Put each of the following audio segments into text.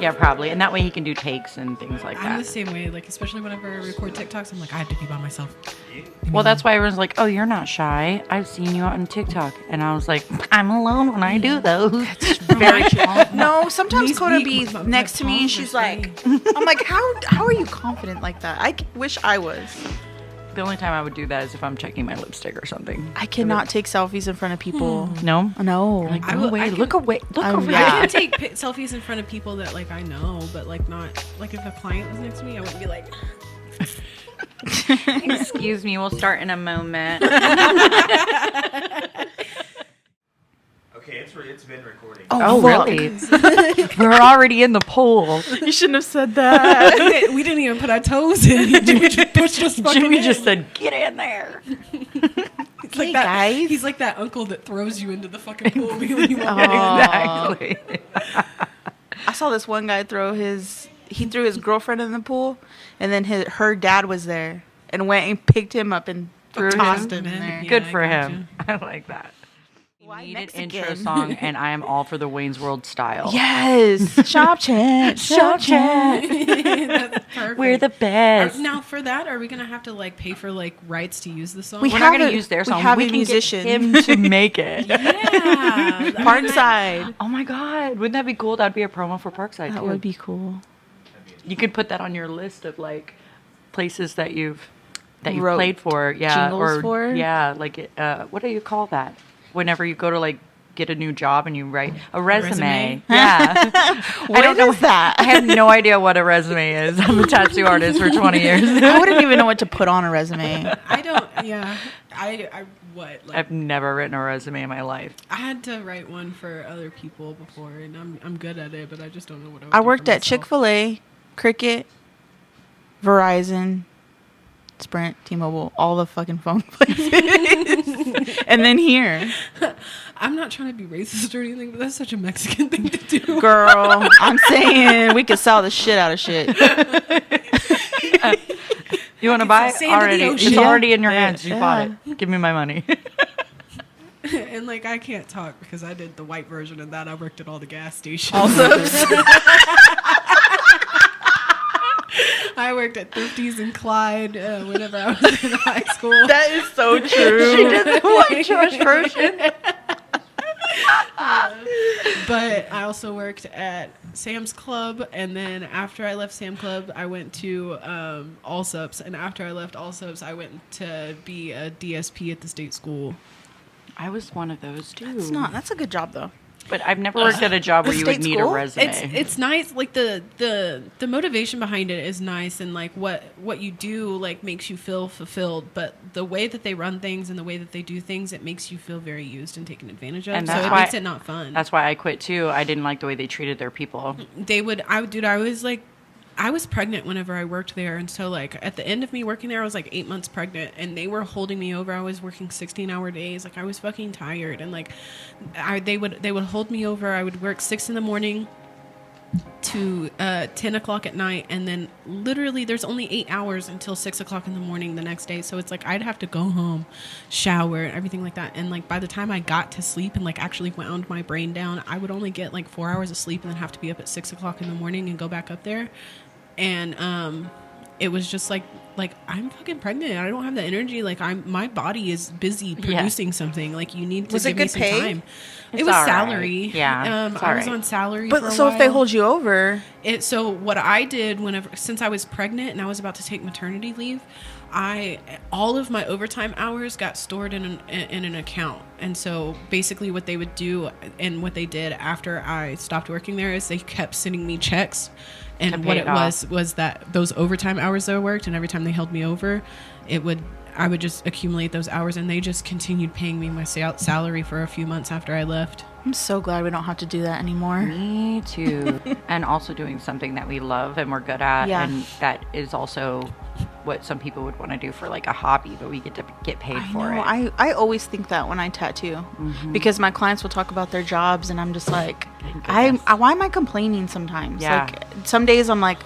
Yeah, probably. And that way he can do takes and things like that. I'm the same way. Like, especially whenever I record TikToks, I'm like, I have to be by myself. Well, that's why everyone's like, oh, you're not shy. I've seen you out on TikTok. And I was like, I'm alone when I do those. Very no, sometimes Koda be next to me and she's like, I'm like, how are you confident like that? I wish I was. The only time I would do that is if I'm checking my lipstick or something. I cannot take selfies in front of people. No? No. Like, look away. Look away. Yeah. I can take selfies in front of people that like I know, but like not like if a client was next to me, I wouldn't be like. Excuse me, we'll start in a moment. Okay, it's been recording. Oh really? We're already in the pool. You shouldn't have said that. We didn't even put our toes in. Jimmy just pushed us fucking Jimmy in. just said, get in there. He's like Hey, that, guys. He's like that uncle that throws you into the fucking pool when you want Exactly. I saw this one guy he threw his girlfriend in the pool, and then her dad was there and went and picked him up and tossed him in there. Yeah, Good I for gotcha. him. I like that. Why We need an Mexican? intro song, and I am all for the Wayne's World style. Yes. Shop chat. Shop chat. That's perfect. We're the best. Now for that, are we gonna have to like pay for like rights to use the song? We We're have not going a- to use their we song. have a can musician. get him to make it. yeah. Parkside. Oh my God. Wouldn't that be cool? That'd be a promo for Parkside, That too. would be cool. You could put that on your list of like places that you've Wrote played for. Yeah. jingles for? Yeah. Like, what do you call that? Whenever you go to like get a new job and you write a resume. Yeah. What is that? I have no idea what a resume is. I'm a tattoo artist for 20 years. I wouldn't even know what to put on a resume. I don't. Yeah. I what? Like, I've never written a resume in my life. I had to write one for other people before, and I'm good at it, but I just don't know what I would I do for worked at myself. Chick-fil-A, Cricket, Verizon, Sprint, T-Mobile, all the fucking phone places. And then here. I'm not trying to be racist or anything, but that's such a Mexican thing to do. Girl, I'm saying we could sell the shit out of shit. You want to buy it? sand in the Already. ocean. It's Yeah. already in your hands. You Yeah. bought it. Give me my money. And like I can't talk because I did the white version of that. I worked at all the gas stations. Also, I worked at Thrifties and Clyde whenever I was in high school. that is so She true. did the white trash version. But I also worked at Sam's Club, and then after I left Sam Club, I went to Allsups, and after I left Allsups, I went to be a DSP at the state school. I was one of those too. That's a good job though. But I've never worked at a job where The you would state need a school? resume. It's nice, like the motivation behind it is nice, and like what you do like makes you feel fulfilled. But the way that they run things and the way that they do things, it makes you feel very used and taken advantage of. And so that's it why- makes it not fun. That's why I quit too. I didn't like the way they treated their people. I was pregnant whenever I worked there, and so like at the end of me working there, I was like 8 months pregnant, and they were holding me over. I was working 16-hour days, like I was fucking tired, and like they would hold me over. I would work 6 a.m. to 10 o'clock at night, and then literally there's only 8 hours until 6 o'clock in the morning the next day. So it's like I'd have to go home, shower, and everything like that. And like by the time I got to sleep and like actually wound my brain down, I would only get like 4 hours of sleep and then have to be up at 6 o'clock in the morning and go back up there. And it was just like I'm fucking pregnant. I don't have the energy. Like my body is busy producing something. Like you need to Was it give me good some pay? time. It's It was all right. salary. Yeah, it's all I was right. on salary. for But a so if they while. hold you over, So what I did since I was pregnant and I was about to take maternity leave, all of my overtime hours got stored in an account. And so basically what they would do and what they did after I stopped working there is they kept sending me checks. To And pay what it it was that those overtime hours that I worked, and every time they held me over, I would just accumulate those hours, and they just continued paying me my salary for a few months after I left. I'm so glad we don't have to do that anymore. Me too. And also doing something that we love and we're good at. Yeah. And that is also what some people would want to do for like a hobby, but we get to get paid for it. I always think that when I tattoo, because my clients will talk about their jobs, and I'm just like, why am I complaining sometimes? Yeah. Like some days I'm like,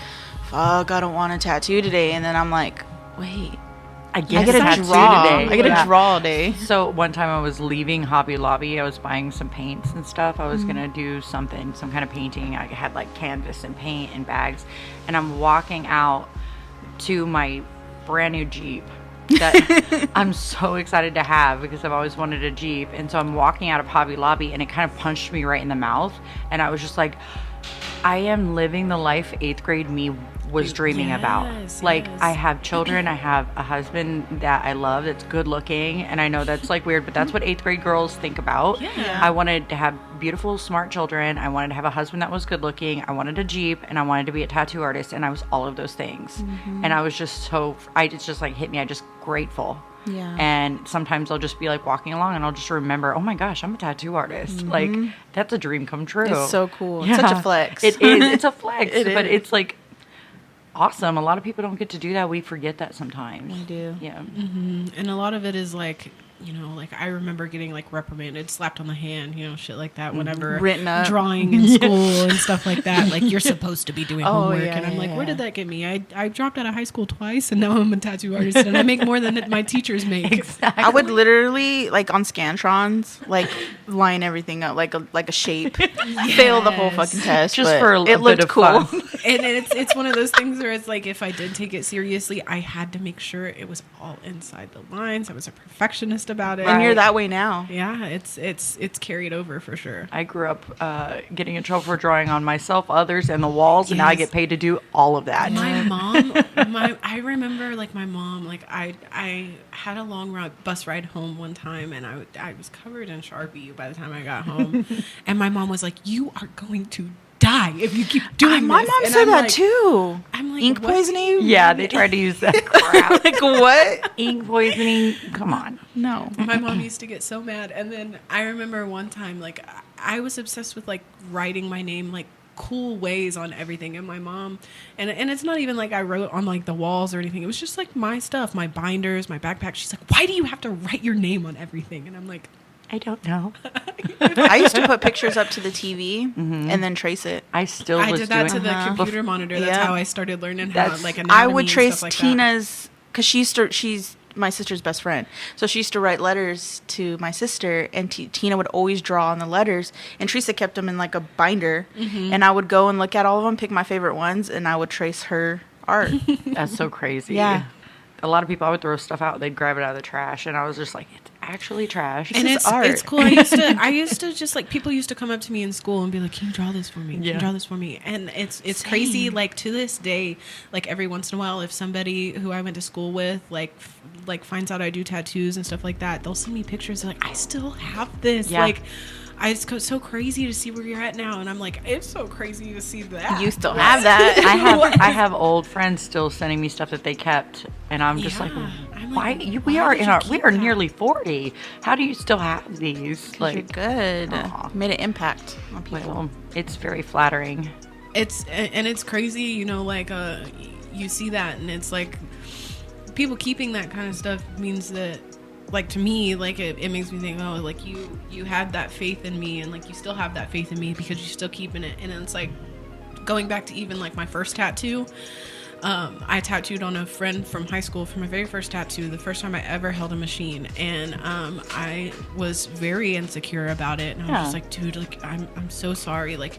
fuck, I don't want to tattoo today, and then I'm like, wait, I I get get a a tattoo draw. today. I get Yeah. a draw day. So one time I was leaving Hobby Lobby. I was buying some paints and stuff. I was gonna do something, some kind of painting. I had like canvas and paint and bags, and I'm walking out to my brand new Jeep that I'm so excited to have because I've always wanted a Jeep. And so I'm walking out of Hobby Lobby, and it kind of punched me right in the mouth, and I was just like, I am living the life 8th grade me was dreaming about. Like, yes. I have children, I have a husband that I love that's good looking, and I know that's like weird, but that's what 8th grade girls think about. Yeah. I wanted to have beautiful, smart children. I wanted to have a husband that was good looking. I wanted a Jeep, and I wanted to be a tattoo artist, and I was all of those things. And I was just so, it's just like hit me. I just grateful. Yeah. And sometimes I'll just be like walking along and I'll just remember, oh my gosh, I'm a tattoo artist. Like, that's a dream come true. It's so cool. It's such a flex. It is. It's a flex. It but is. it's like awesome. A lot of people don't get to do that. We forget that sometimes. We do. Yeah. And a lot of it is like, you know, like I remember getting like reprimanded, slapped on the hand, you know, shit like that whenever Written up. drawing in school and stuff like that. Like, you're supposed to be doing Oh, homework. yeah, And I'm yeah, like, where yeah. did that get me? I dropped out of high school twice, and now I'm a tattoo artist, and I make more than my teachers make. Exactly. I would literally, like, on Scantrons, like, line everything up like a shape. Fail the whole fucking test. Just but for a it bit looked of cool. fun. And it's one of those things where it's like, if I did take it seriously, I had to make sure it was all inside the lines. I was a perfectionist about it. And you're Right. that way now. Yeah, it's carried over for sure. I grew up getting in trouble for drawing on myself, others, and the walls, and now I Yes. get paid to do all of that. My mom, I remember like my mom, like I had a long bus ride home one time, and I was covered in Sharpie by the time I got home, and my mom was like, "You are going to die if you keep doing My this." mom And said I'm that like- too. I'm like, Ink what? poisoning? Yeah, they tried to use that crap. Like, what? Ink poisoning. Come on. No. My mom used to get so mad. And then I remember one time, like, I was obsessed with, like, writing my name, like, cool ways on everything. And my mom, and it's not even like I wrote on, like, the walls or anything. It was just, like, my stuff, my binders, my backpack. She's like, why do you have to write your name on everything? And I'm like, I don't know. I used to put pictures up to the TV and then trace it. I still I was did that doing to the computer monitor. That's Yeah. how I started learning how, That's- like, I anatomy would and trace stuff like that. Tina's, because she's my sister's best friend. So she used to write letters to my sister, and Tina would always draw on the letters. And Teresa kept them in like a binder. And I would go and look at all of them, pick my favorite ones, and I would trace her art. That's so crazy. Yeah. A lot of people, I would throw stuff out, they'd grab it out of the trash, and I was just like, it's actually trash. And is it's art. it's cool. I used to just like, people used to come up to me in school and be like, "Can you draw this for me? Can you Yeah. draw this for me?" And it's Same. crazy. Like, to this day, like every once in a while, if somebody who I went to school with like finds out I do tattoos and stuff like that, they'll send me pictures. They're like, "I still have this." Yeah. Like, it's so crazy to see where you're at now, and I'm like, it's so crazy to see that. You still have that. I have old friends still sending me stuff that they kept, and I'm just like, Yeah. I'm why? like, We why are did in you our, keep we are that? nearly 40. How do you still have these? You're Like, good. Aw. Made an impact on people. well, it's very flattering. It's crazy, you know, like you see that, and it's like people keeping that kind of stuff means that, like, to me, like it makes me think, oh, like you had that faith in me, and like you still have that faith in me because you're still keeping it. And it's like going back to even like my first tattoo. I tattooed on a friend from high school for my very first tattoo, the first time I ever held a machine, and I was very insecure about it, and I was just like, dude, like I'm so sorry, like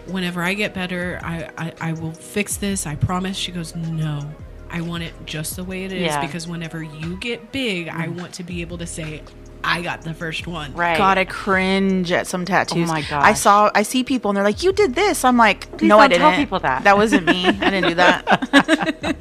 whenever I get better, I will fix this, I promise. She goes, no, I want it just the way it is, Yeah. because whenever you get big, I want to be able to say I got the first one. Right. God, I cringe at some tattoos. Oh my gosh. I see people and they're like, "You did this." I'm like, Please "No, I don't didn't. tell people that." That wasn't me. I didn't do that."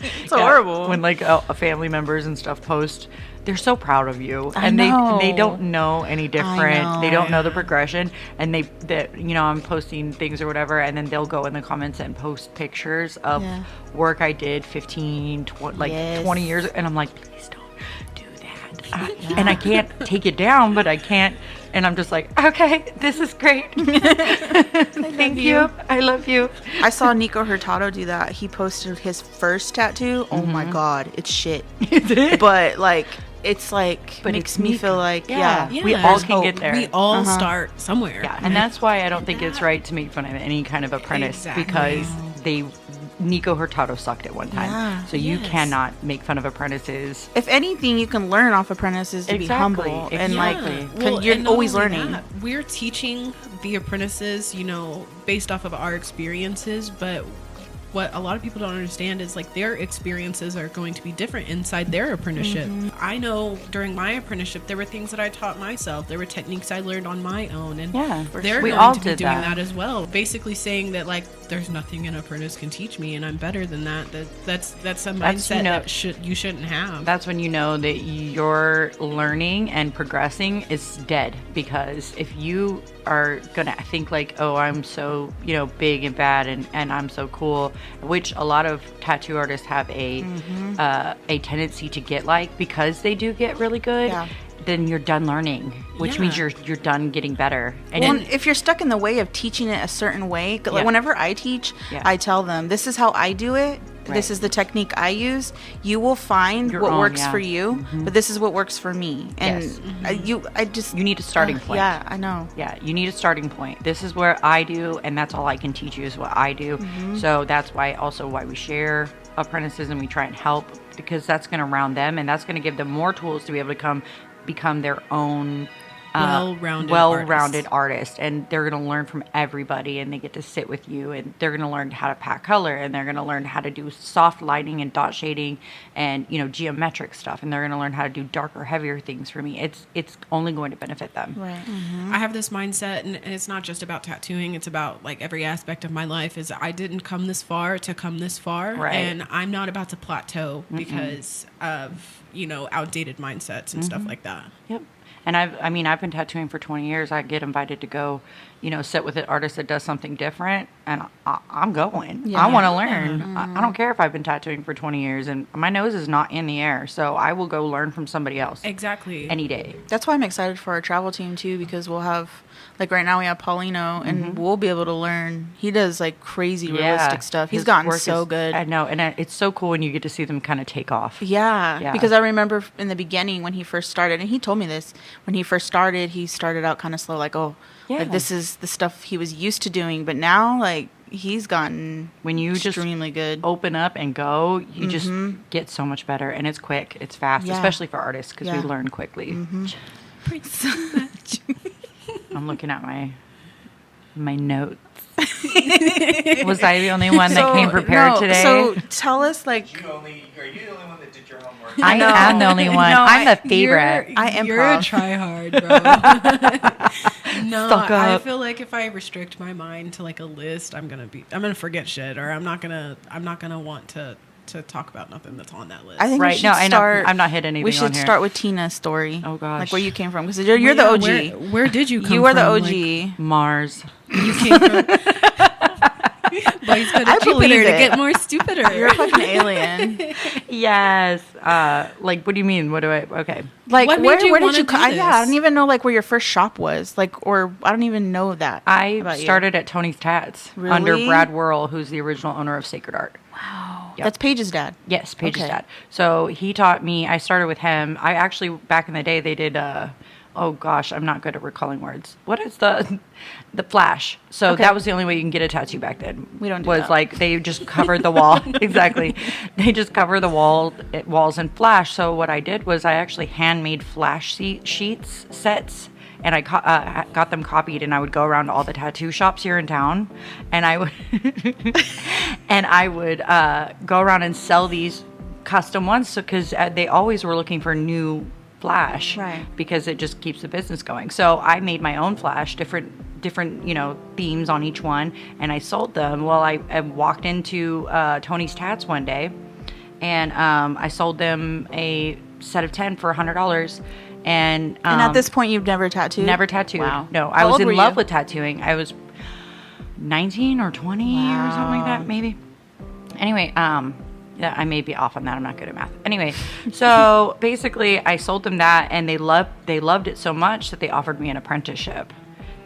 It's Yeah, horrible. when like a family members and stuff post, they're so proud of you, I and know. they don't know any different. They know. don't know the progression, and that you know, I'm posting things or whatever, and then they'll go in the comments and post pictures of Yeah. work I did 15, 20, like Yes. 20 years, and I'm like, please don't do that. And I can't take it down, but I can't. And I'm just like, okay, this is great. Thank you. I love you. I saw Nico Hurtado do that. He posted his first tattoo. Oh my God, it's shit. But like, it's like, But makes it's me Nico. feel like, Yeah. yeah. We Yeah. all There's can hope. get there. We all start somewhere. Yeah, and that's why I don't think it's right to make fun of any kind of apprentice Exactly. because Nico Hurtado sucked at one time. Yeah. So you Yes. cannot make fun of apprentices. If anything, you can learn off apprentices to be Exactly, humble and exactly. like you're and not always only learning. that, we're teaching the apprentices, based off of our experiences, but what a lot of people don't understand is like their experiences are going to be different inside their apprenticeship. I know during my apprenticeship there were things that I taught myself. There were techniques I learned on my own, and Yeah, they're we going all to be did doing that. that as well. Basically saying that like there's nothing an apprentice can teach me, and I'm better than that. That's a mindset that you shouldn't have. That's when you know that your learning and progressing is dead, because if you are gonna think like, oh, I'm so big and bad and I'm so cool, which a lot of tattoo artists have a tendency to get like, because they do get really good. Yeah. Then you're done learning, which means you're done getting better. And Well, if you're stuck in the way of teaching it a certain way, like Yeah. whenever I teach, Yeah. I tell them, this is how I do it. Right. This is the technique I use. You will find Your what own, works yeah. for you, but this is what works for me. And Yes. you need a starting point. Yeah, I know. Yeah, you need a starting point. This is where I do, and that's all I can teach you is what I do. So that's why we share apprentices and we try and help, because that's going to round them, and that's going to give them more tools to be able to become their own well-rounded artist, and they're going to learn from everybody, and they get to sit with you, and they're going to learn how to pack color, and they're going to learn how to do soft lighting and dot shading and geometric stuff, and they're going to learn how to do darker, heavier things for me. It's only going to benefit them. Right. I have this mindset, and it's not just about tattooing. It's about like every aspect of my life. Is I didn't come this far to come this far, Right. and I'm not about to plateau because of outdated mindsets and stuff like that. Yep. And I've been tattooing for 20 years. I get invited to go, sit with an artist that does something different, and I'm going. Yeah. I want to learn. I don't care if I've been tattooing for 20 years and my nose is not in the air, so I will go learn from somebody else Exactly. any day. That's why I'm excited for our travel team too, because we'll have, like right now we have Paulino, and we'll be able to learn. He does like crazy realistic stuff. He's His gotten work so is- good. I know, and it's so cool when you get to see them kind of take off. Yeah, Yeah. because I remember in the beginning when he first started, and he told me this, when he first started, he started out kind of slow, like, Yeah. like this is the stuff he was used to doing, but now, like, he's gotten When you just extremely good. open up and go, you just get so much better, and it's quick, it's fast, Yeah. especially for artists, because Yeah. we learn quickly. I'm looking at my notes. Was I the only one that came prepared today? So tell us, like, Are you the only one that did your homework? I know. am the only one. No, I'm the favorite. You're a improv. try-hard, bro. No, Stuck I up. feel like if I restrict my mind to like a list, I'm gonna forget shit, or I'm not gonna want to talk about nothing that's on that list. I think Right, we should no, I know. start. I'm not hitting anything We on should here. start with Teena's story. Oh, gosh. like where you came from, because you're the OG. Where did you come from? You are the OG. Like, Mars. you came from. Boys go to I Jupiter believe to it. get more stupider. You're a fucking alien. Yes. Like, what do you mean? What do I? Okay. Like, What where made you did wanna you? do Yeah, I this? don't even know like where your first shop was. Like, or I don't even know that. I about you. started at Tony's Tatts under Really? Brad Whirl, who's the original owner of Sacred Art. Wow, Yep. that's Paige's dad. Yes, Paige's Okay. dad. So he taught me. I started with him. I actually, back in the day, they did. Oh gosh, I'm not good at recalling words. What is the flash? So Okay. that was the only way you can get a tattoo back then. We don't do was that. like they just covered the wall. Exactly, they just cover the walls in flash. So what I did was I actually handmade flash sheets sets. And I got them copied, and I would go around to all the tattoo shops here in town, and I would go around and sell these custom ones, so because they always were looking for new flash, Right. because it just keeps the business going. So I made my own flash, different themes on each one, and I sold them. Well, I walked into Tony's Tatts one day, and I sold them a set of 10 for $100. And And at this point, you've never tattooed. never tattooed. Wow. No, I How was old in were love you? with tattooing. I was 19 or 20 or something like that, maybe. Anyway, yeah, I may be off on that. I'm not good at math. Anyway, so basically, I sold them that, and they loved it so much that they offered me an apprenticeship,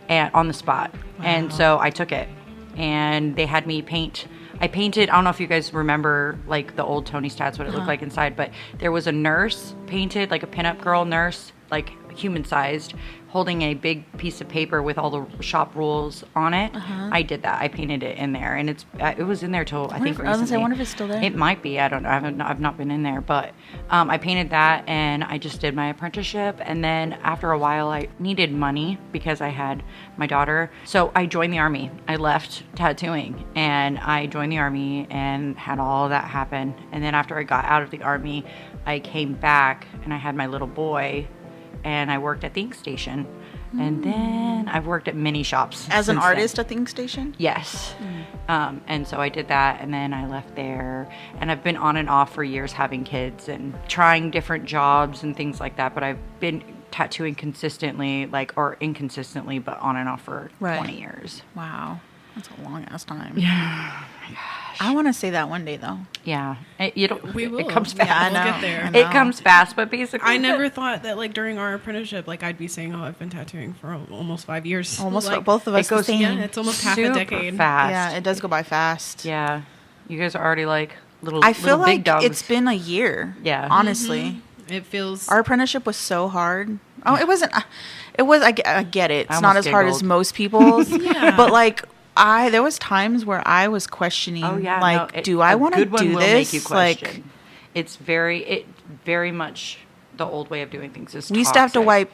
and on the spot. And so I took it, and they had me paint. I painted. I don't know if you guys remember like the old Tony's Tatts, what it looked like inside, but there was a nurse painted, like a pinup girl nurse, like human-sized, holding a big piece of paper with all the shop rules on it. I did that. I painted it in there, and it was in there till I think recently. I wonder if it's still there. It might be. I don't know. I've not been in there, but I painted that, and I just did my apprenticeship. And then after a while, I needed money because I had my daughter, so I joined the Army. I left tattooing, and I joined the Army and had all that happen. And then after I got out of the Army, I came back, and I had my little boy. And I worked at the ink station. And then I've worked at many shops. As an since artist then. at the ink station? Yes. And so I did that, and then I left there. And I've been on and off for years having kids and trying different jobs and things like that. But I've been tattooing consistently, or inconsistently, but on and off for 20 years. Wow. That's a long ass time. Yeah. I want to say that one day, though. Yeah. We will. It comes fast. Yeah, I know. We'll get there. I know. It comes fast, but basically. I never thought that, during our apprenticeship, I'd be saying, oh, I've been tattooing for almost 5 years. Almost both of us it goes the same. Yeah, it's almost half a super decade. fast. Yeah, it does go by fast. Yeah. You guys are already little I feel little big like dogs. it's been a year. Yeah. Honestly. It feels... Our apprenticeship was so hard. Oh, it wasn't. It was. I get it. It's not as hard as most people's. Yeah. But there was times where I was questioning. Oh yeah. Do I want to do will this? Make you question. It's very much the old way of doing things. Is We used to have to toxic. wipe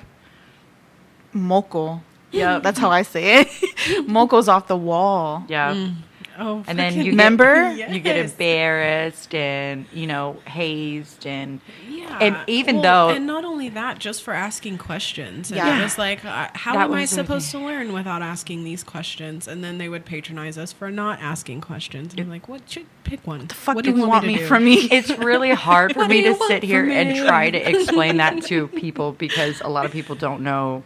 moco. Yep. That's how I say it. Moco's off the wall. Yeah. Oh, And then freaking- you Remember? you get Yes. embarrassed and hazed and Yeah. and even though and not only that, just for asking questions. And Yeah. it was how That am I was the supposed thing. to learn without asking these questions? And then they would patronize us for not asking questions. And I'm like, what should pick one? The fuck what do you want me to do? from me? it's really hard for What do me you to want sit here from and me? try to explain that to people because a lot of people don't know.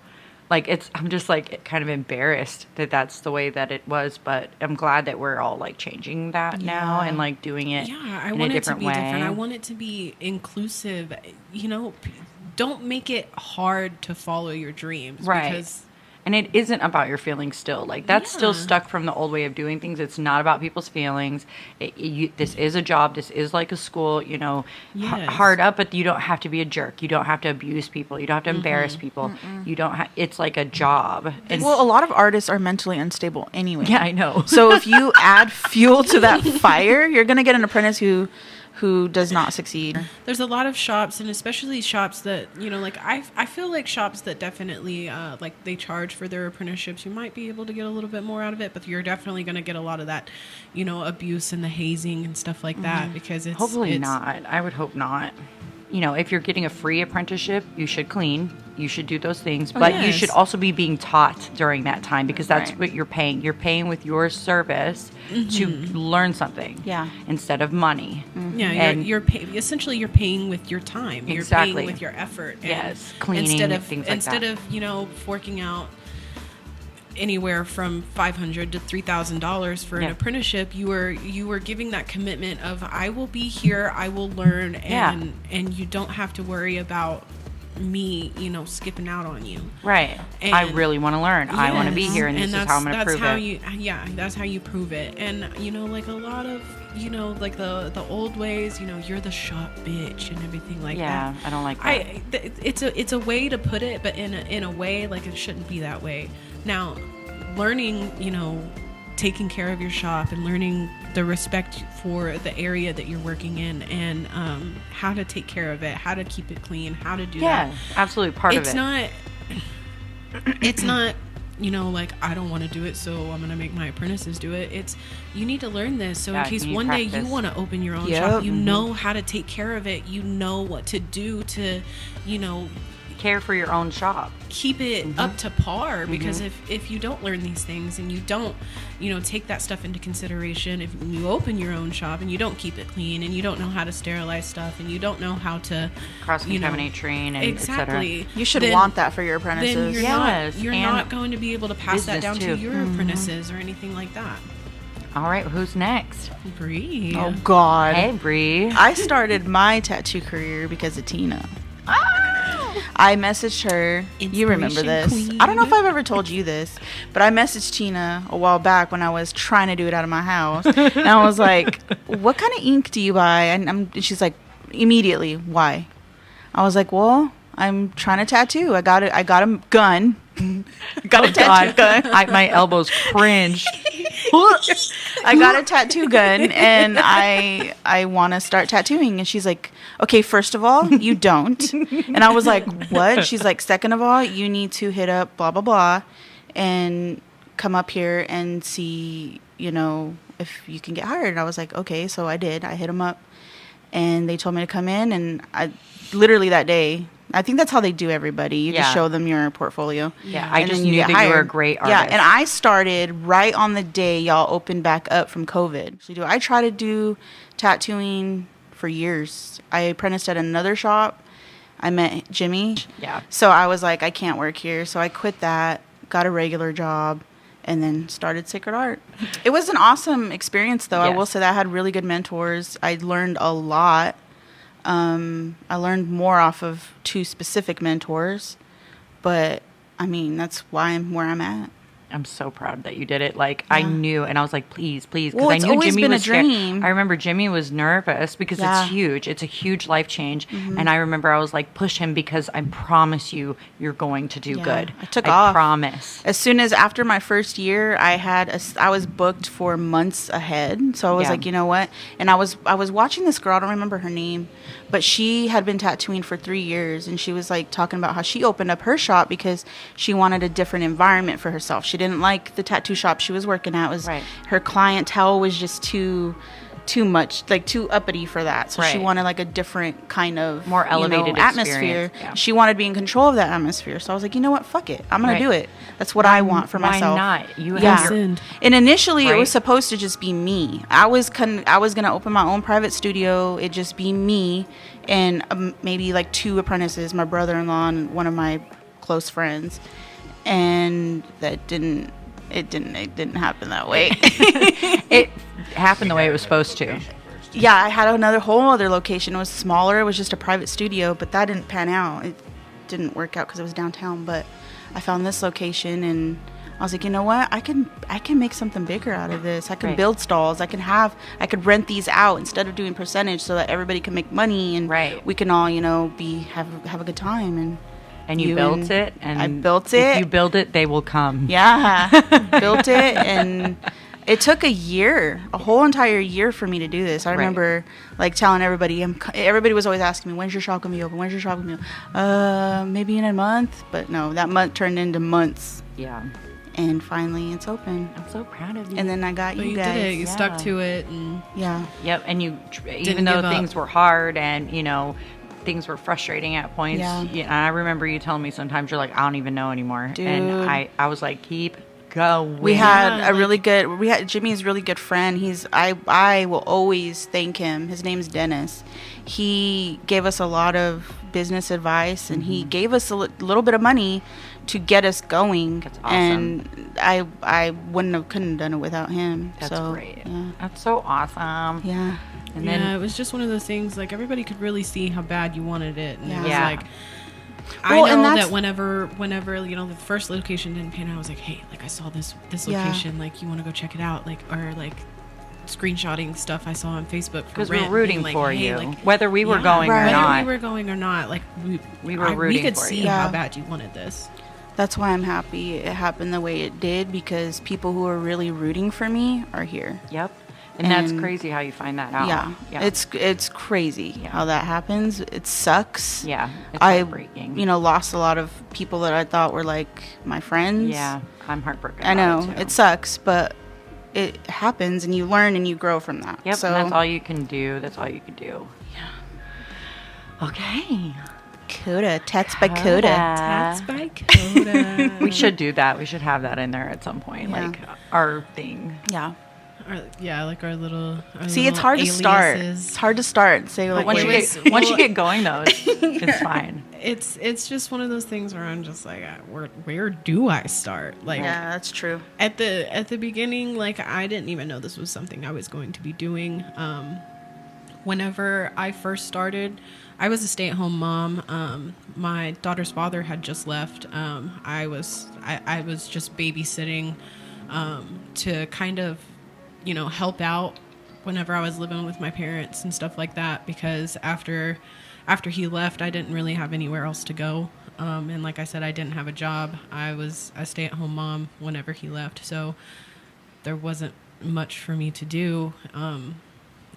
I'm just kind of embarrassed that that's the way that it was, but I'm glad that we're all changing that now and doing it Yeah, I in want a it to different be way. different. I want it to be inclusive. Don't make it hard to follow your dreams. Right. Because And it isn't about your feelings still. That's still Yeah. stuck from the old way of doing things. It's not about people's feelings. This is a job. This is like a school, Yes. hard up, but you don't have to be a jerk. You don't have to abuse people. You don't have to embarrass people. You don't it's like a job. And Well, a lot of artists are mentally unstable anyway. yeah, I know. So if you add fuel to that fire, you're gonna get an apprentice who does not succeed. there's a lot of shops, and especially shops that I feel like shops that definitely they charge for their apprenticeships. You might be able to get a little bit more out of it, but you're definitely going to get a lot of that abuse and the hazing and stuff like that because it's Hopefully it's, not. I would hope not. If you're getting a free apprenticeship, you should clean. You should do those things. But you yes. should also be being taught during that time because that's Right. what you're paying. You're paying with your service to learn something. Yeah. Instead of money. Yeah, And- essentially you're paying with your time. You're Exactly. paying with your effort. And Yes, cleaning, instead of things like instead that. of forking out anywhere from $500 to $3,000 for Yeah. an apprenticeship, you were giving that commitment of I will be here, I will learn, and you don't have to worry about me, skipping out on you. Right. I And- really want to learn. I want to be Yes. here, and this is how I'm going to prove it. That's how you prove it. And a lot of the old ways, you're the shop bitch and everything like Yeah, that. I don't like that. It's a way to put it, but in a way it shouldn't be that way. Now, learning, taking care of your shop and learning the respect for the area that you're working in and how to take care of it, how to keep it clean, how to do Yeah, that. absolutely. Part of It's it. not I don't want to do it, so I'm going to make my apprentices do it. It's you need to learn this so Yeah, in case you need one day you practice. want to open your own Yep. shop, you know how to take care of it, you know what to do to Care for your own shop. keep it up to par, because if you don't learn these things and you don't take that stuff into consideration, if you open your own shop and you don't keep it clean and you don't know how to sterilize stuff and you don't know how to Cross-contaminate, train, and exactly You should then- want that for your then apprentices. Yes, you're and not going to be able to pass that business down to too. your apprentices or anything like that. All right, who's next? Bree. Oh God. Hey, Bree. I started my tattoo career because of Teena. I messaged her. You remember Inspiration this. queen. I don't know if I've ever told you this, but I messaged Teena a while back when I was trying to do it out of my house. And I was like, what kind of ink do you buy? And she's like, immediately, why? I was like, well, I'm trying to tattoo. I got a gun. Got a tattoo gun. My elbows cringed. I got a tattoo gun, and I want to start tattooing. And she's like, okay, first of all, you don't. And I was like, what? She's like, second of all, you need to hit up blah, blah, blah, and come up here and see, if you can get hired. And I was like, okay. So I did. I hit them up, and they told me to come in. And I literally that day, I think that's how they do everybody. You just show them your portfolio. Yeah, I just knew that you were a great artist. Yeah, and I started right on the day y'all opened back up from COVID. So I try to do tattooing for years. I apprenticed at another shop. I met Jimmy. Yeah. So I was like, I can't work here. So I quit that, got a regular job, and then started Sacred Art. It was an awesome experience, though. Yes. I will say that I had really good mentors. I learned a lot. I learned more off of 2 specific mentors, but I mean, that's why I'm where I'm at. I'm so proud that you did it. Like, I knew, and I was like, please, because Well, I it's knew always Jimmy been a was scared. dream. I remember Jimmy was nervous because Yeah. it's huge. It's a huge life change. And I remember I was like, push him because I promise you're going to do Yeah. good. I took off. Promise. As soon as after my first year, I was booked for months ahead. So I was Yeah. like, you know what? And I was watching this girl. I don't remember her name, but she had been tattooing for 3 years, and she was like talking about how she opened up her shop because she wanted a different environment for herself. She didn't like the tattoo shop she was working at. Right. Her clientele was just too much, like too uppity for that. So she Right. wanted like a different kind of More elevated atmosphere. experience. Yeah. She wanted to be in control of that atmosphere. So I was like, you know what? Fuck it. I'm gonna Right. do it. That's what I want for Why myself. not? You Yeah. have your, Send. And initially, it Right. was supposed to just be me. I was gonna open my own private studio. It just be me and maybe like 2 apprentices, my brother-in-law and one of my close friends. And that didn't happen that way. it happened the way it was supposed to. Yeah, I had another whole other location. It was smaller. It was just a private studio, but that didn't pan out. It didn't work out because it was downtown. But I found this location, and I was like, you know what? I can make something bigger out of this. I can Right. build stalls. I could rent these out instead of doing percentage, so that everybody can make money, and Right. we can all have a good time. And you built it. And I built If it. you build it, they will come. Yeah, built it, and it took a whole entire year for me to do this. I Right. remember like telling everybody, everybody was always asking me, when's your shop gonna be open? When's your shop gonna be open? Maybe in a month, but no, that month turned into months, Yeah. and finally it's open. I'm so proud of you. And then I got But you you guys. did it. You stuck Yeah. to it, and Yeah, Yep, and you, even Didn't though give up. things were hard and, things were frustrating at points. Yeah. I remember you telling me sometimes you're like, I don't even know anymore. Dude. And I was like, keep going. we had Yeah, a really good. Jimmy's a really good friend. I will always thank him. His name's Dennis. He gave us a lot of business advice, and he gave us a little bit of money to get us going. That's awesome. And I couldn't have done it without him. That's so, great. Yeah. That's so awesome. Yeah. And yeah, then it was just one of those things. Like everybody could really see how bad you wanted it, and it was Yeah. like. Well, I and know that's- that whenever the first location didn't pan out, I was like, hey, like I saw this Yeah. location, like you want to go check it out, like or like screenshotting stuff I saw on Facebook for because we're rent, rooting being like, for hey, you, like, whether we were yeah, going Right. or whether not. we were going or not, like We were rooting we could for see you. how Yeah. bad you wanted this. That's why I'm happy it happened the way it did, because people who are really rooting for me are here. Yep. And that's And- crazy how you find that out. Yeah. Yeah. It's crazy Yeah. how that happens. It sucks. yeah. It's I, heartbreaking. lost a lot of people that I thought were like my friends. Yeah. I'm heartbroken. I about know it, too. it sucks, but it happens, and you learn and you grow from that. Yep. So And that's all you can do. That's all you can do. Yeah. Okay. Koda, Tatts by Koda. Tatts by Koda. We should do that. We should have that in there at some point, Yeah. like our thing. Yeah. Like our little. See, it's hard to start. aliases. It's hard to start. Say But like, once Wait, you wait, get once you well- get going, though, it's fine. It's just one of those things where I'm just like, where do I start? Like, yeah, that's true. at the beginning, like I didn't even know this was something I was going to be doing. Whenever I first started, I was a stay-at-home mom. My daughter's father had just left. I was just babysitting to kind of, help out whenever I was living with my parents and stuff like that. Because after after he left, I didn't really have anywhere else to go. And like I said, I didn't have a job. I was a stay-at-home mom whenever he left. So there wasn't much for me to do.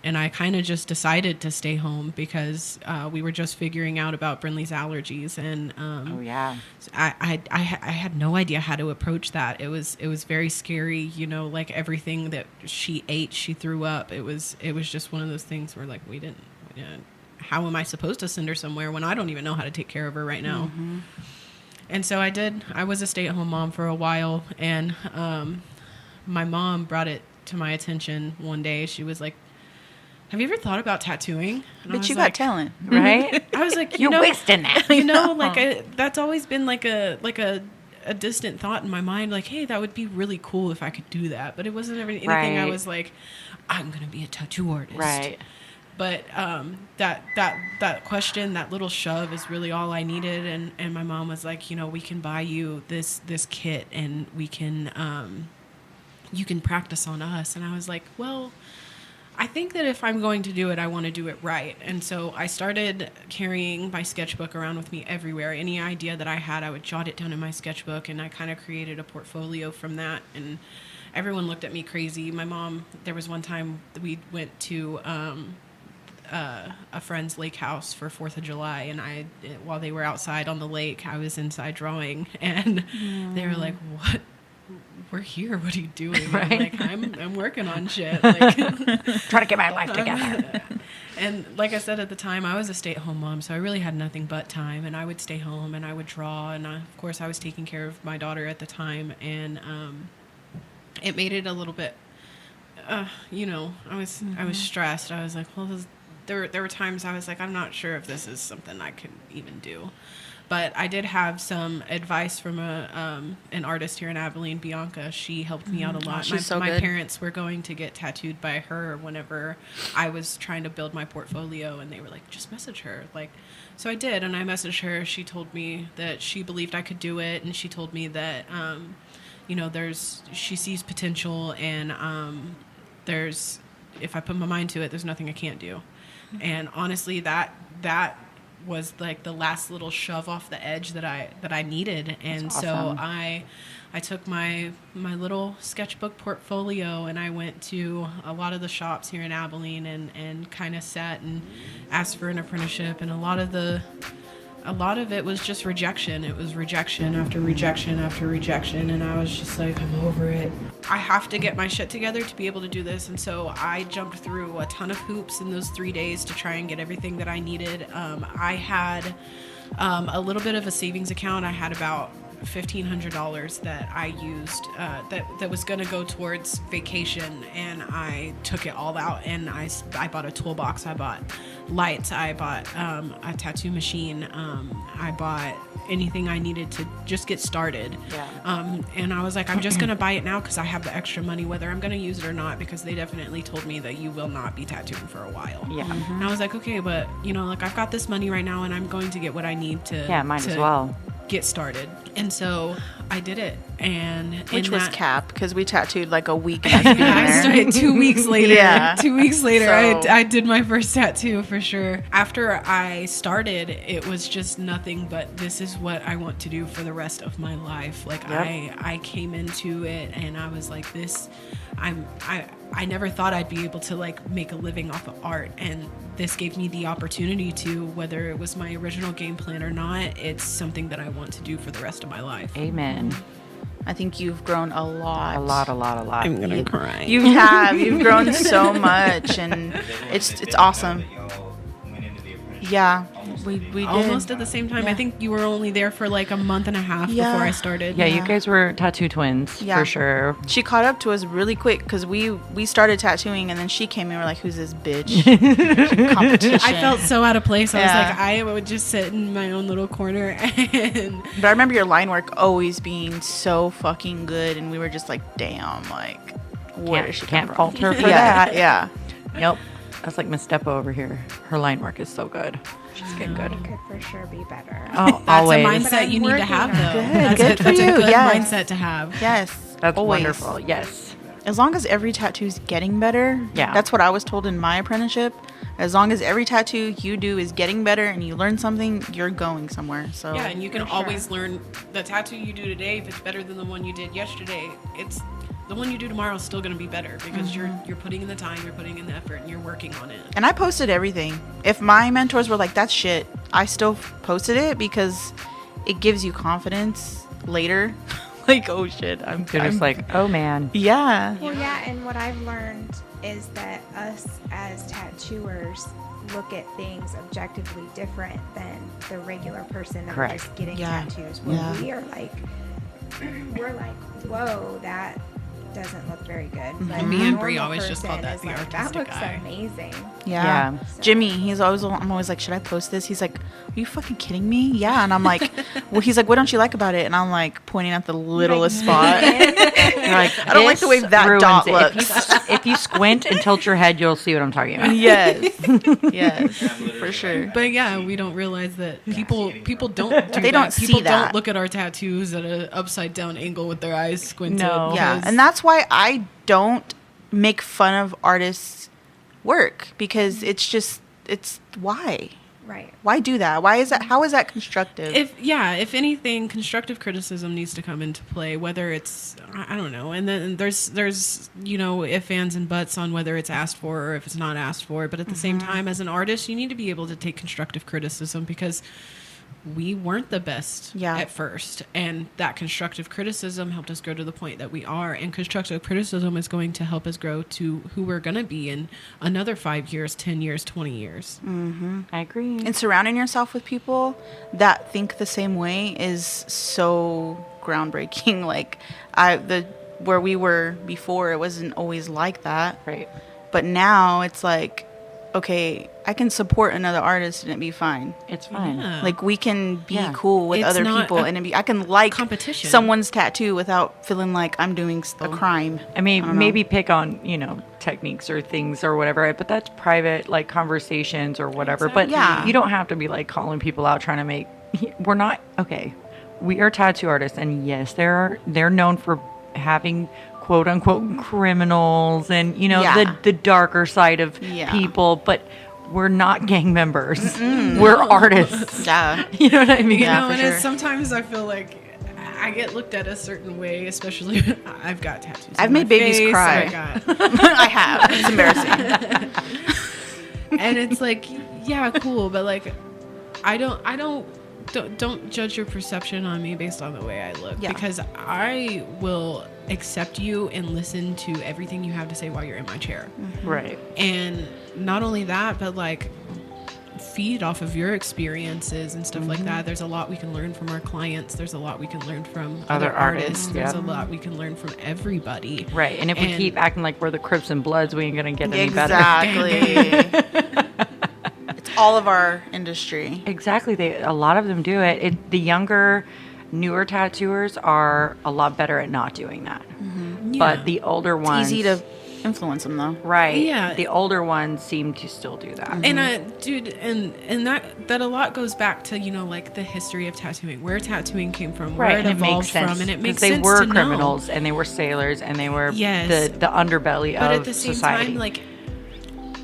And I kind of just decided to stay home because we were just figuring out about Brinley's allergies. And I had no idea how to approach that. It was very scary, you know, like everything that she ate, she threw up. It was just one of those things where like we didn't how am I supposed to send her somewhere when I don't even know how to take care of her right now? Mm-hmm. And so I did. I was a stay-at-home mom for a while, and my mom brought it to my attention one day. She was like, have you ever thought about tattooing? And But you got talent. Right? I was like, You're wasting that. You know, like that's always been like a distant thought in my mind. Like, hey, that would be really cool if I could do that. But it wasn't anything I was like, I'm going to be a tattoo artist. Right. But that question, that little shove is really all I needed. And my mom was like, you know, we can buy you this kit and we can, you can practice on us. And I was like, well, I think that if I'm going to do it, I want to do it right. And so I started carrying my sketchbook around with me everywhere. Any idea that I had, I would jot it down in my sketchbook, and I kind of created a portfolio from that. And everyone looked at me crazy. My mom, there was one time we went to a friend's lake house for 4th of July, and while they were outside on the lake, I was inside drawing, and they were like, what? We're here. What are you doing? Right. I'm like, I'm working on shit. Like, trying to get my life together. And like I said, at the time, I was a stay-at-home mom, so I really had nothing but time. And I would stay home and I would draw. And of course, I was taking care of my daughter at the time. And it made it a little bit, you know, I was stressed. I was like, well, there were times I was like, I'm not sure if this is something I could even do. But I did have some advice from an artist here in Abilene, Bianca. She helped me out a lot. My parents were going to get tattooed by her whenever I was trying to build my portfolio, and they were like, just message her. Like, so I did, and I messaged her. She told me that she believed I could do it, and she told me that, you know, she sees potential, and if I put my mind to it, there's nothing I can't do. And honestly, that was like the last little shove off the edge that I needed. And awesome. So I took my little sketchbook portfolio, and I went to a lot of the shops here in Abilene and kind of sat and asked for an apprenticeship. And a lot of it was just rejection. It was rejection after rejection after rejection. And I was just like, I'm over it. I have to get my shit together to be able to do this. And so I jumped through a ton of hoops in those 3 days to try and get everything that I needed. I had a little bit of a savings account. I had about $1,500 that I used that was going to go towards vacation, and I took it all out, and I bought a toolbox. I bought lights. I bought a tattoo machine. I bought anything I needed to just get started. Yeah. And I was like, I'm just going to buy it now because I have the extra money, whether I'm going to use it or not, because they definitely told me that you will not be tattooing for a while. Yeah. Mm-hmm. And I was like, okay, but you know, like I've got this money right now, and I'm going to get what I need to might as well get started. And so I did it. And which was cap, because we tattooed like a week I started 2 weeks later. Yeah. 2 weeks later, So. I did my first tattoo for sure. After I started, it was just nothing but this is what I want to do for the rest of my life. Like, yep. I came into it and I was like, I never thought I'd be able to like make a living off of art, and this gave me the opportunity to, whether it was my original game plan or not, it's something that I want to do for the rest of my life. Amen. I think you've grown a lot. A lot. I'm gonna cry. You have. You've grown so much, and it's awesome. Yeah, we did. Almost at the same time. Yeah. I think you were only there for like a month and a half before I started. Yeah, you guys were tattoo twins for sure. She caught up to us really quick because we started tattooing, and then she came in and we're like, who's this bitch? Competition. I felt so out of place. I was like, I would just sit in my own little corner. But I remember your line work always being so fucking good, and we were just like, damn, like, where does she come can't from? fault her for that. Yeah. Yep. That's like Miss Steppa over here. Her line work is so good. She's getting good. It could for sure be better. Oh, that's always. a mindset you need to have, though. Good for That's you. a good Yes. mindset to have. Yes. That's always. wonderful. Yes. As long as every tattoo's getting better. Yeah. That's what I was told in my apprenticeship. As long as every tattoo you do is getting better and you learn something, you're going somewhere. So Yeah, and you can For always sure. learn the tattoo you do today. If it's better than the one you did yesterday, it's the one you do tomorrow is still going to be better because you're putting in the time, you're putting in the effort, and you're working on it. And I posted everything. If my mentors were like, that's shit, I still posted it because it gives you confidence later. Like, oh shit, They're just like, oh man. yeah. Well, yeah, and what I've learned is that us as tattooers look at things objectively different than the regular person that Correct. is getting Yeah. tattoos. Where Yeah. we are like, we're like, whoa, that doesn't look very good. But Me the and Bree normal always just call person that is the like, that artistic looks eye. amazing. Yeah. Yeah. Jimmy, I'm always like, should I post this? He's like, are you fucking kidding me? Yeah. And I'm like, well, he's like, what don't you like about it? And I'm like, pointing at the littlest spot. You're like, I don't like the way "This that ruins dot it." looks. If you squint and tilt your head, you'll see what I'm talking about. Yes. Yes. I'm literally For sure. like, But yeah, we don't realize that people don't do They that. don't see People that. don't look at our tattoos at an upside down angle with their eyes squinted. No. Yeah. because- And that's why I don't make fun of artists' work because it's why? Right. Why do that? Why is that? How is that constructive? if anything, constructive criticism needs to come into play, whether it's I don't know, and then there's if, ands, and buts on whether it's asked for or if it's not asked for. But at the same time, as an artist, you need to be able to take constructive criticism because we weren't the best Yeah. at first, and that constructive criticism helped us grow to the point that we are, and constructive criticism is going to help us grow to who we're going to be in another 5 years, 10 years, 20 years. I agree. And surrounding yourself with people that think the same way is so groundbreaking. Like where we were before, it wasn't always like that. Right. But now it's like, okay, I can support another artist and it be fine. It's fine. Yeah. Like we can be Yeah. cool with It's other not people a and I can like competition. someone's tattoo without feeling like I'm doing a crime. I mean, don't know. maybe pick on, techniques or things or whatever, but that's private, like conversations or whatever. But Yeah. you don't have to be like calling people out trying to make, we're not, okay. We are tattoo artists, and yes, they're known for having quote unquote criminals and, Yeah. the darker side of Yeah. people, but we're not gang members. We're artists. Yeah. You know what I mean? Yeah, for and sure. sometimes I feel like I get looked at a certain way, especially I've got tattoos. I've on my made babies face, cry. I got- I have. It's embarrassing. and it's like, yeah, cool, but like, don't judge your perception on me based on the way I look, Yeah. because I will accept you and listen to everything you have to say while you're in my chair. Right. And not only that, but like feed off of your experiences and stuff like that. There's a lot we can learn from our clients. There's a lot we can learn from Other other artists. artists, There's yeah. a lot we can learn from everybody. Right. And if we keep acting like we're the Crips and Bloods, we ain't going to get any better. Exactly. It's all of our industry. Exactly. A lot of them do it. The younger, newer tattooers are a lot better at not doing that. Yeah. But the older ones, Easy to influence them though. right? Yeah. The older ones seem to still do that. And dude, and that a lot goes back to like the history of tattooing, where tattooing came from, where Right, it and it evolved makes sense from, and it makes they sense were to know. criminals and they were sailors and they were Yes. the underbelly But of at the same society. time, like,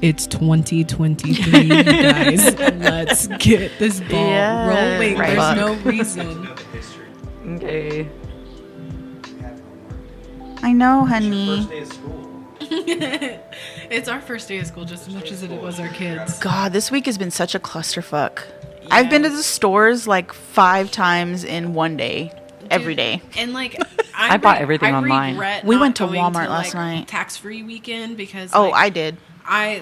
it's 2023, you guys. Let's get this ball Yes. rolling. Right. There's Fuck. no know reason. the history. Okay. We have homework. I know, It's your honey. first day of school. It's our first day of school just as much as it was our kids. God, this week has been such a clusterfuck. I've been to the stores like 5 times in one day. Every day. And like, I bought everything online. regret We not went to going Walmart last like, night. Tax-free weekend because Oh, like, I did. I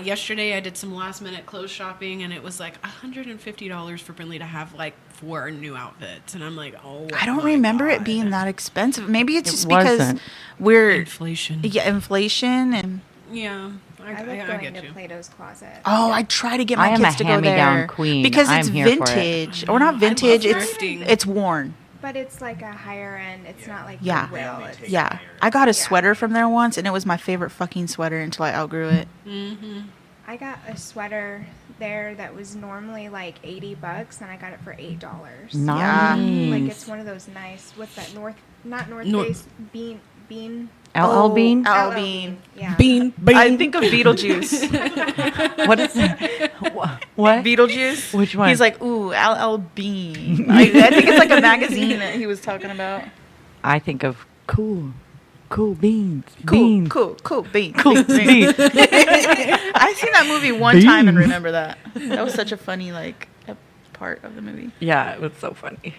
yesterday I did some last minute clothes shopping and it was like $150 for Brinley to have like 4 new outfits, and I'm like, oh, I don't my remember it God. being that expensive. Maybe it's It just because wasn't. we're inflation. inflation and Yeah, I I love going get to you. Plato's Closet. oh, I try to get I my am kids a to go hand-me-down there queen. because I'm it's here for it. vintage or not I vintage. love It's thrifting. it's worn. But it's like a higher end. It's not like Yeah. Goodwill. Family It's- take Yeah, care. I got a Yeah. sweater from there once, and it was my favorite fucking sweater until I outgrew it. I got a sweater there that was normally like $80, and I got it for $8. Nice. Like it's one of those nice. What's that? Not North North- Face bean. LL Bean? LL Bean. Yeah. Bean. I think of Beetlejuice. What is it? What? Beetlejuice. Which one? He's like, ooh, LL Bean. I think it's like a magazine that he was talking about. I think of cool beans. Cool bean. Cool bean. beans. I seen that movie one time and remember that. That was such a funny part of the movie. Yeah, it was so funny.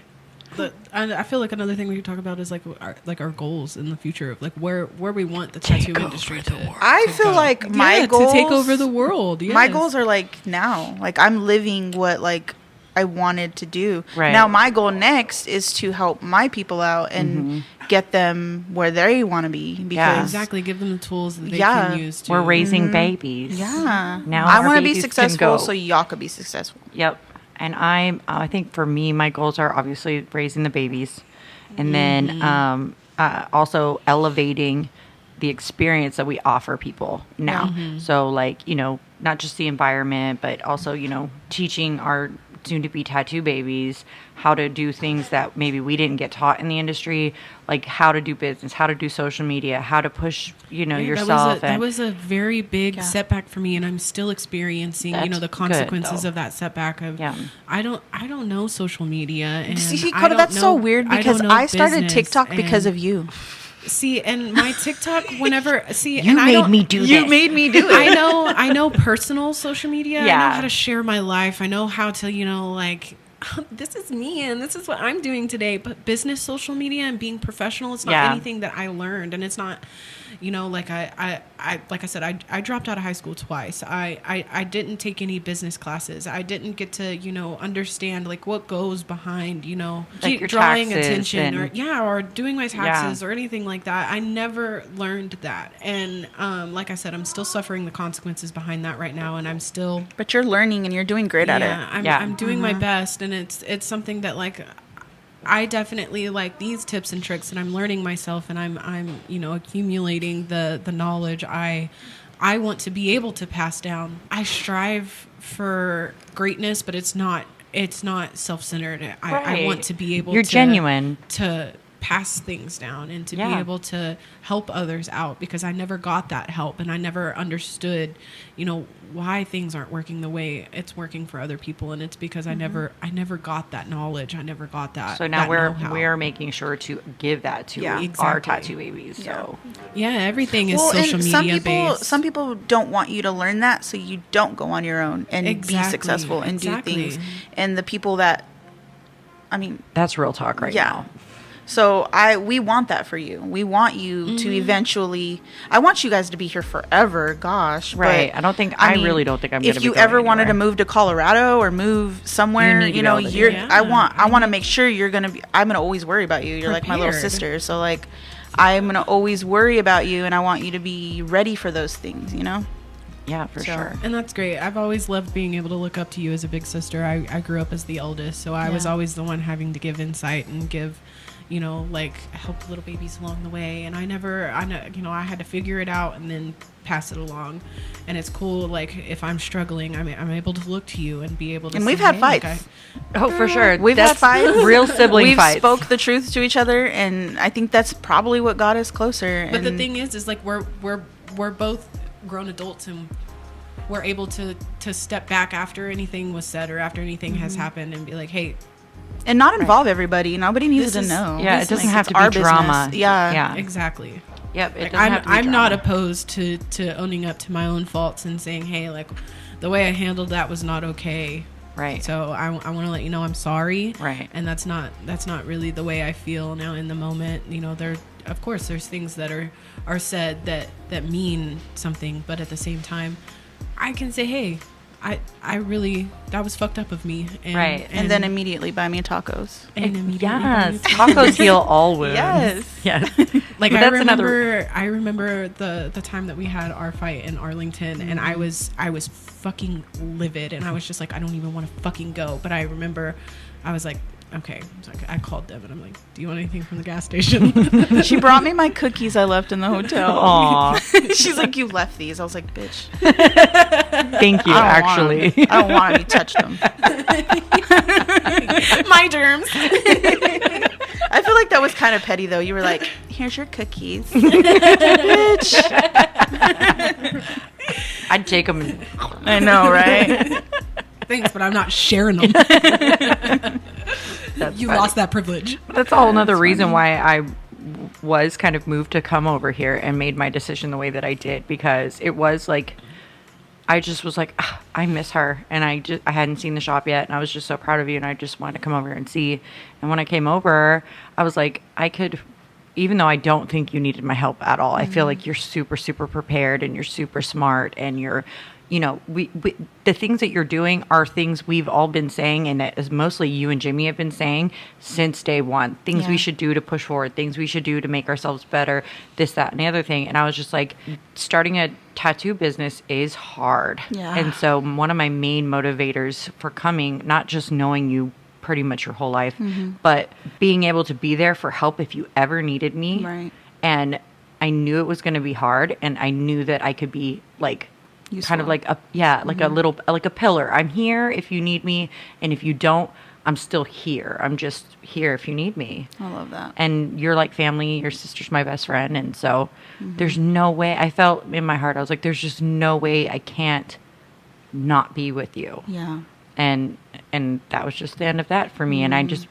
I feel like another thing we could talk about is like our goals in the future, like where we want the tattoo industry to. I feel like my goals to take over the world. Yes. My goals are like now, like I'm living what like I wanted to do. Right. Now my goal next is to help my people out and get them where they want to be. Because Yeah. Exactly, give them the tools that they Yeah. can use. To, We're raising babies. yeah, Now I our want to be babies can successful, go. so y'all could be successful. Yep. And I think for me, my goals are obviously raising the babies, and then also elevating the experience that we offer people now. So like, not just the environment, but also, teaching our soon-to-be tattoo babies how to do things that maybe we didn't get taught in the industry, like how to do business, how to do social media, how to push, yourself. That was a very big setback for me, and I'm still experiencing, That's the consequences good, though. of that setback. Of Yeah. I don't know social media, and See, I Koda, don't that's so know- weird I because don't know I started business, TikTok because and- of you. See, and my TikTok, whenever you and I made don't, me do You this. made me do it. I know personal social media. I Yeah. know how to share my life. I know how to, like, this is me and this is what I'm doing today. But business social media and being professional, it's not Yeah. anything that I learned, and it's not, like like I said, I dropped out of high school twice. I didn't take any business classes. I didn't get to, understand like what goes behind, Like your drawing taxes attention and- or doing my taxes or anything like that. I never learned that. And like I said, I'm still suffering the consequences behind that right now, and I'm still But you're learning and you're doing great at it. I'm doing my best, and it's something that like I definitely like these tips and tricks, and I'm learning myself, and I'm accumulating the knowledge I want to be able to pass down. I strive for greatness, but it's not self-centered. I Right. want to be able You're genuine. to pass things down and to be Yeah. able to help others out, because I never got that help, and I never understood, why things aren't working the way it's working for other people, and it's because I never got that knowledge. I never got that. So now that know-how. we're making sure to give that to Yeah. our Exactly. tattoo babies. So everything is Well, social and media based. some people don't want you to learn that, so you don't go on your own and be Exactly, successful and exactly. do things. And the people that, that's real talk right now. So we want that for you. We want you to eventually. I want you guys to be here forever. Gosh, Right. But, I don't think mean, really don't think I'm going to If be you going ever wanted to anywhere. move to Colorado or move somewhere, You need to be able to do you're. that. I want Yeah. to make sure you're gonna be. I'm gonna always worry about you. You're like my little Prepared. sister. So like, I'm gonna always worry about you, and I want you to be ready for those things. Yeah, for sure. And that's great. I've always loved being able to look up to you as a big sister. I grew up as the eldest, so I was always the one having to give insight and give, like help little babies along the way. And I had to figure it out and then pass it along. And it's cool, like if I'm struggling, I'm able to look to you and be able to. And say, we've had "Hey, like, fights. Oh, for sure. We've That's had fights. real sibling We've fights. spoke the truth to each other, and I think that's probably what got us closer. But the and thing is like we're both grown adults, and we're able to step back after anything was said or after anything has happened and be like, hey, and not involve everybody. Nobody needs This to is- know. Yeah, It's it doesn't like, have it's to be our drama. business. Yeah. Yeah. exactly. Yep. It Like, doesn't have to be I'm not drama. opposed to owning up to my own faults and saying, hey, like the way I handled that was not okay. Right. So I want to let you know I'm sorry. Right. And that's not really the way I feel now in the moment. Of course there's things that are said that mean something, but at the same time, I can say, hey, I really, that was fucked up of me. And, Right. And then immediately buy me tacos. and immediately Yes. Tacos heal all wounds. Yes. Yes. Like But I that's another- remember the time that we had our fight in Arlington, and I was fucking livid, and I was just like, I don't even want to fucking go. But I remember I was like, okay. I called Devin. I'm like, do you want anything from the gas station? She brought me my cookies I left in the hotel. Aw. She's like, you left these. I was like, bitch. Thank you, I don't want actually. 'em. I don't want to touch them. My germs. I feel like that was kind of petty, though. You were like, here's your cookies. Bitch. I'd take them. And I know, right? Thanks, but I'm not sharing them. That's You funny. lost that privilege. That's all another reason why I was kind of moved to come over here and made my decision the way that I did, because it was like, I just was like, I miss her, and I hadn't seen the shop yet, and I was just so proud of you, and I just wanted to come over and see. And when I came over, I was like, I could, even though I don't think you needed my help at all, I feel like you're super, super prepared, and you're super smart, and you're, you know, we the things that you're doing are things we've all been saying, and that is mostly you and Jimmy have been saying since day one. Things we should do to push forward, things we should do to make ourselves better, this, that, and the other thing. And I was just like, starting a tattoo business is hard. Yeah. And so one of my main motivators for coming, not just knowing you pretty much your whole life, but being able to be there for help if you ever needed me. Right. And I knew it was going to be hard, and I knew that I could be like, kind of like a a little, like a pillar. I'm here if you need me, and if you don't, I'm still here. I'm just here if you need me. I love that. And you're like family. Your sister's my best friend, and so there's no way. I felt in my heart, I was like, there's just no way I can't not be with you. Yeah. And that was just the end of that for me. And I just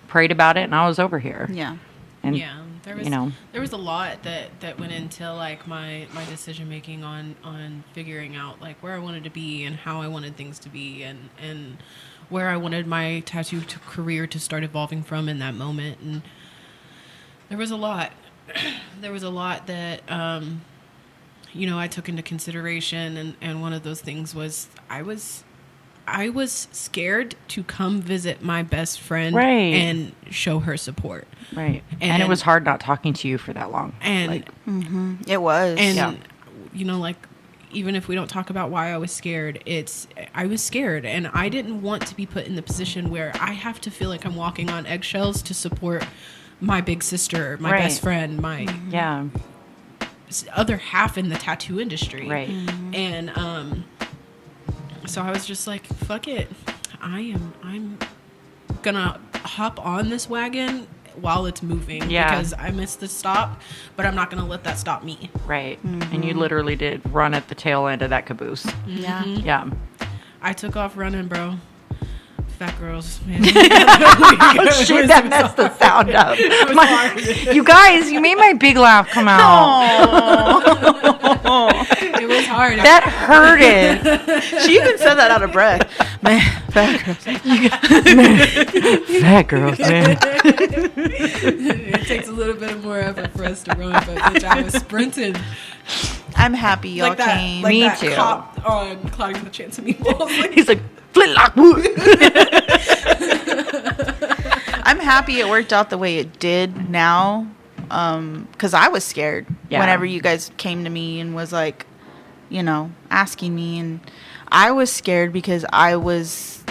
prayed about it, and I was over here. Yeah. And Yeah, there was, you know, there was a lot that went into like my decision making on figuring out like where I wanted to be and how I wanted things to be, and where I wanted my tattoo career to start evolving from in that moment. And there was a lot. There was a lot that you know, I took into consideration, and one of those things was I was scared to come visit my best friend and show her support. right. And it was hard not talking to you for that long. And like, It was. and you know, like, even if we don't talk about why I was scared, I was scared, and I didn't want to be put in the position where I have to feel like I'm walking on eggshells to support my big sister, my best friend, my other half in the tattoo industry. right. And so I was just like, fuck it. I'm gonna hop on this wagon while it's moving, because I missed the stop, but I'm not gonna let that stop me. Right. And you literally did run at the tail end of that caboose. Yeah. Yeah. I took off running, bro. Fat girls, man. Oh, shit, that messed the sound up. You guys, you made my big laugh come out. It was hard. That hurted. She even said that out of breath. Man, fat girls. Fat girls, man. It takes a little bit more effort for us to run, but bitch, I was sprinting. I'm happy y'all Like that, came. like Me that too. cop on Clouding with a Chance of Meatballs. Like, He's like, flintlock wood. I'm happy it worked out the way it did now, because I was scared whenever you guys came to me and was like, you know, asking me, and I was scared because I was,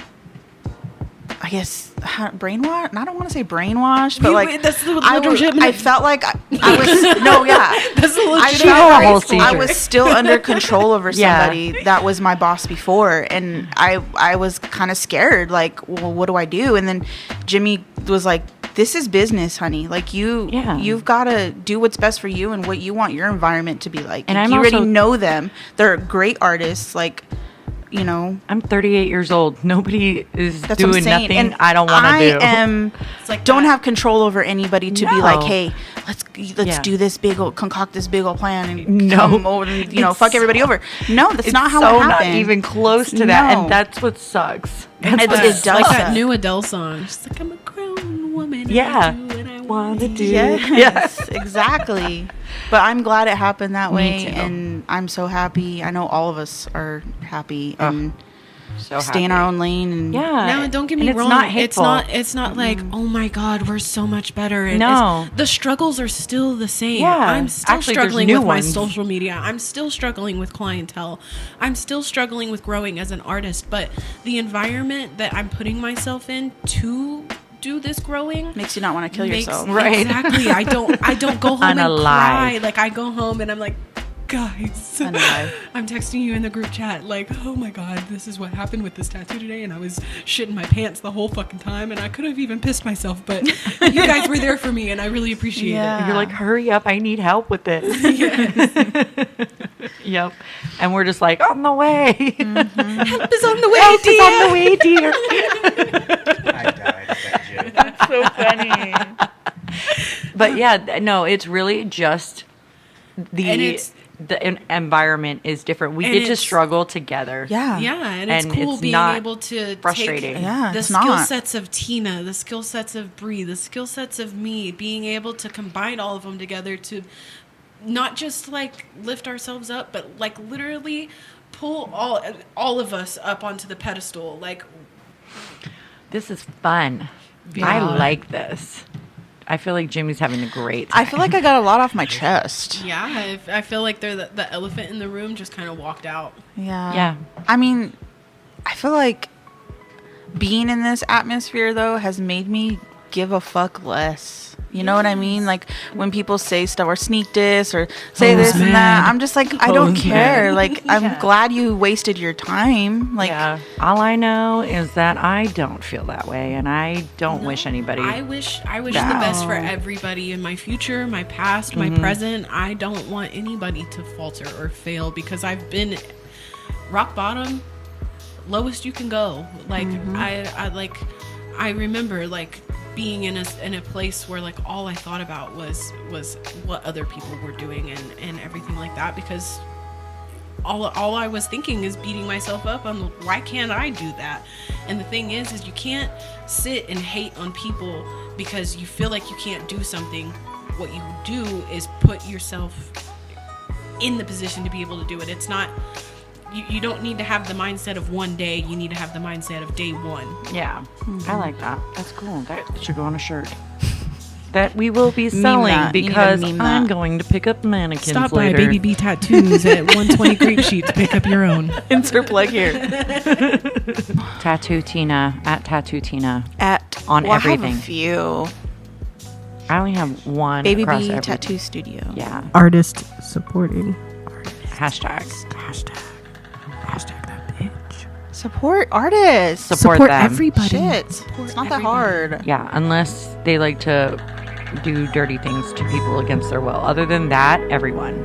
I guess, brainwashed. I don't want to say brainwashed, but like that's the I felt like I was no, yeah. That's the I She had a whole seizure. I was still under control over Yeah. somebody that was my boss before, and I was kind of scared. Like, well, what do I do? And then Jimmy was like, "This is business, honey. Like you've got to do what's best for you and what you want your environment to be like. And Like, I'm you already also- know them. They're great artists. Like, you know." I'm 38 years old. Nobody is That's what I'm doing saying. nothing And I don't want to do. I am like don't that. have control over anybody to be No. like, hey, let's Yeah. do this big old, concoct this big old plan and No. come over and, you know, fuck everybody over. No, that's not how so it happened. not even close to that. No. And that's what sucks. It does like that suck. new Adele song. She's like, I'm a grown woman. and Yeah. I do what I Want to do. Yes, exactly. But I'm glad it happened that Me way, too. and I'm so happy. I know all of us are happy and So stay in happy. our own lane. And Yeah. No, don't get me And wrong. It's not hateful. It's not like, oh my God, we're so much better. And No. the struggles are still the same. Yeah. I'm still Actually, there's struggling new with my ones. social media. I'm still struggling with clientele. I'm still struggling with growing as an artist. But the environment that I'm putting myself in to do this growing makes you not want to kill yourself. Right. Exactly. I don't go home and Unalive. cry. Like, I go home and I'm like, guys, I know. I'm texting you in the group chat like, oh my god, this is what happened with this tattoo today, and I was shitting my pants the whole fucking time, and I could have even pissed myself, but you guys were there for me, and I really appreciate Yeah. You're like, hurry up, I need help with this. it. Yes. Yep. And we're just like, on the way. Help is on the way, Help is dear. on the way, dear. I died at that joke. So funny. But yeah, no, it's really just And the it's- environment is different. We And get to it's- struggle together. Yeah. Yeah, and it's And cool it's being not able to frustrating. take Yeah, the it's skill not. sets of Teena, the skill sets of Bree, the skill sets of me, being able to combine all of them together to not just like lift ourselves up, but like literally pull all of us up onto the pedestal. Like, This is fun. Yeah. I like this. I feel like Jimmy's having a great time. I feel like I got a lot off my chest. yeah, I feel like they're the elephant in the room just kind of walked out. Yeah. Yeah. I mean, I feel like being in this atmosphere though has made me give a fuck less. You know what I mean? Like when people say stuff or sneak diss or say Hoes this and that, mad. I'm just like, I don't Hoes care. mad. Like, I'm glad you wasted your time. Like, yeah. All I know is that I don't feel that way, and I don't wish anybody. I wish the best for everybody in my future, my past, my present. I don't want anybody to falter or fail because I've been rock bottom, lowest you can go. Like I remember like being in a place where like all I thought about was what other people were doing and everything like that, because all I was thinking is beating myself up on why can't I do that? And the thing is you can't sit and hate on people because you feel like you can't do something. What you do is put yourself in the position to be able to do it. It's not you don't need to have the mindset of one day. You need to have the mindset of day one. Yeah, I like that. That's cool. That should go on a shirt. That we will be selling that. You need to because meme I'm that. going to pick up mannequins Stop by later. Baby B Tattoos at 120 Grape Sheet to pick up your own. insert plug here. Tattoo Teena at Tattoo Teena. At On well, I have everything. a few. I only have one. Baby across B everything. Tattoo Studio. Yeah. Artist supporting. Hashtag. Hashtag that bitch. Support artists. Support them. everybody. Shit. It's not that hard. Yeah, unless they like to do dirty things to people against their will. Other than that, everyone.